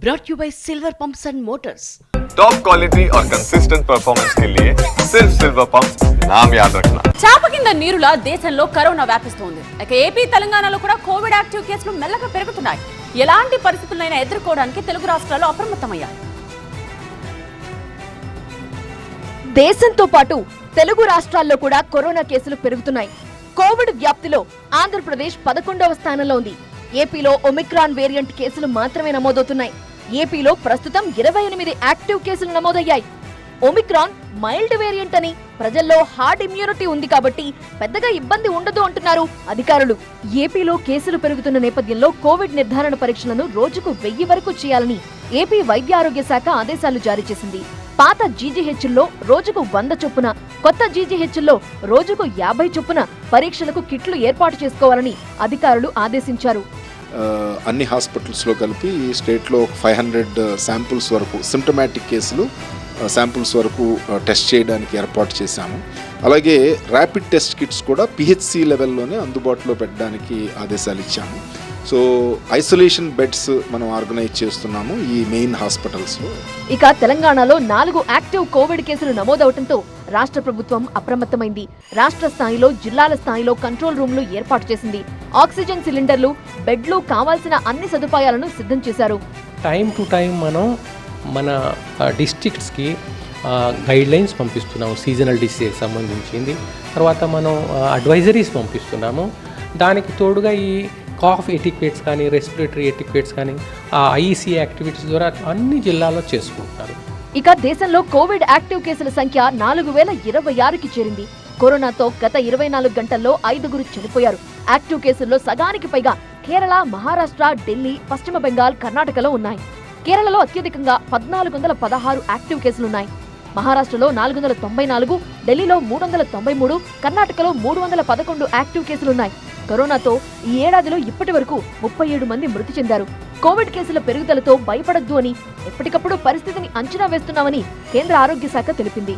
brought you by Silver Pumps and Motors. Top quality और consistent performance के लिए सिर्फ सिल्वर पंप्स नाम याद रखना. చాప కింద నీరులా దేశంలో కరోనా వ్యాపిస్తోంది. ఇక ఏపీ తెలంగాణలో కూడా కోవిడ్ యాక్టివ్ కేసులు మెల్లగా పెరుగుతున్నాయి. ఎలాంటి పరిస్థితులైనా ఎదుర్కోవడానికి తెలుగు రాష్ట్రాలు అప్రమత్తమయ్యాయి. దేశంతో పాటు తెలుగు రాష్ట్రాల్లో కూడా కరోనా కేసులు పెరుగుతున్నాయి. కోవిడ్ వ్యాప్తిలో ఆంధ్రప్రదేశ్ 11వ స్థానంలో ఉంది. ఏపీలో ఒమిక్రాన్ వేరియంట్ కేసులు మాత్రమే నమోదవుతున్నాయి. ఏపీలో ప్రస్తుతం 28 యాక్టివ్ కేసులు నమోదయ్యాయి. ఒమిక్రాన్ మైల్డ్ వేరియంట్ అని, ప్రజల్లో హార్డ్ ఇమ్యూనిటీ ఉంది కాబట్టి పెద్దగా ఇబ్బంది ఉండదు అంటున్నారు అధికారులు. ఏపీలో కేసులు పెరుగుతున్న నేపథ్యంలో కోవిడ్ నిర్ధారణ పరీక్షలను రోజుకు 1000 వరకు చేయాలని ఏపీ వైద్య ఆరోగ్య శాఖ ఆదేశాలు జారీ చేసింది. పాత జీజీహెచ్ల్లో రోజుకు 100 చొప్పున, కొత్త జీజీహెచ్ల్లో రోజుకు 50 చొప్పున పరీక్షలకు కిట్లు ఏర్పాటు చేసుకోవాలని అధికారులు ఆదేశించారు. అన్ని హాస్పిటల్స్లో కలిపి స్టేట్లో 500 శాంపుల్స్ వరకు సిమ్టమాటిక్ కేసులు శాంపుల్స్ వరకు టెస్ట్ చేయడానికి ఏర్పాటు చేశాము. అలాగే ర్యాపిడ్ టెస్ట్ కిట్స్ కూడా పిహెచ్సి లెవెల్లోనే అందుబాటులో పెట్టడానికి ఆదేశాలు ఇచ్చాము. సో ఐసోలేషన్ బెడ్స్ మనం ఆర్గనైజ్ చేస్తున్నాము ఈ మెయిన్ హాస్పిటల్స్లో. ఇక తెలంగాణలో 4 యాక్టివ్ కోవిడ్ కేసులు నమోదవడంతో రాష్ట్ర ప్రభుత్వం అప్రమత్తమైంది. రాష్ట్ర స్థాయిలో, జిల్లాల స్థాయిలో కంట్రోల్ రూమ్లు ఏర్పాటు చేసింది. ఆక్సిజన్ సిలిండర్లు, బెడ్లు, కావాల్సిన అన్ని సదుపాయాలను సిద్ధం చేశారు. టైం టు టైం మనం మన డిస్ట్రిక్ట్స్కి గైడ్లైన్స్ పంపిస్తున్నాము. సీజనల్ డిసీజ్ సంబంధించింది. తర్వాత మనం అడ్వైజరీస్ పంపిస్తున్నాము. దానికి తోడుగా ఈ కాఫ్ ఎటిక్వేట్స్ కానీ, రెస్పిరేటరీ ఎటిక్వేట్స్ కానీ ఐఈసీ యాక్టివిటీస్ ద్వారా అన్ని జిల్లాల్లో చేసుకుంటున్నారు. ఇక దేశంలో కోవిడ్ యాక్టివ్ కేసుల సంఖ్య 4026కి చేరింది. కరోనాతో గత 24 గంటల్లో 5 చనిపోయారు. యాక్టివ్ కేసుల్లో సగానికి పైగా కేరళ, మహారాష్ట్ర, ఢిల్లీ, పశ్చిమ బెంగాల్, కర్ణాటకలో ఉన్నాయి. కేరళలో అత్యధికంగా 1416 యాక్టివ్ కేసులున్నాయి. మహారాష్ట్రలో 494, ఢిల్లీలో 393, కర్ణాటకలో 311 యాక్టివ్ కేసులున్నాయి. కరోనాతో ఈ ఏడాదిలో ఇప్పటి వరకు 37 మంది మృతి చెందారు. కోవిడ్ కేసుల పెరుగుదలతో భయపడొద్దు అని ఎప్పటికప్పుడు పరిస్థితిని అంచనా వేస్తున్నామని కేంద్ర ఆరోగ్య శాఖ తెలిపింది.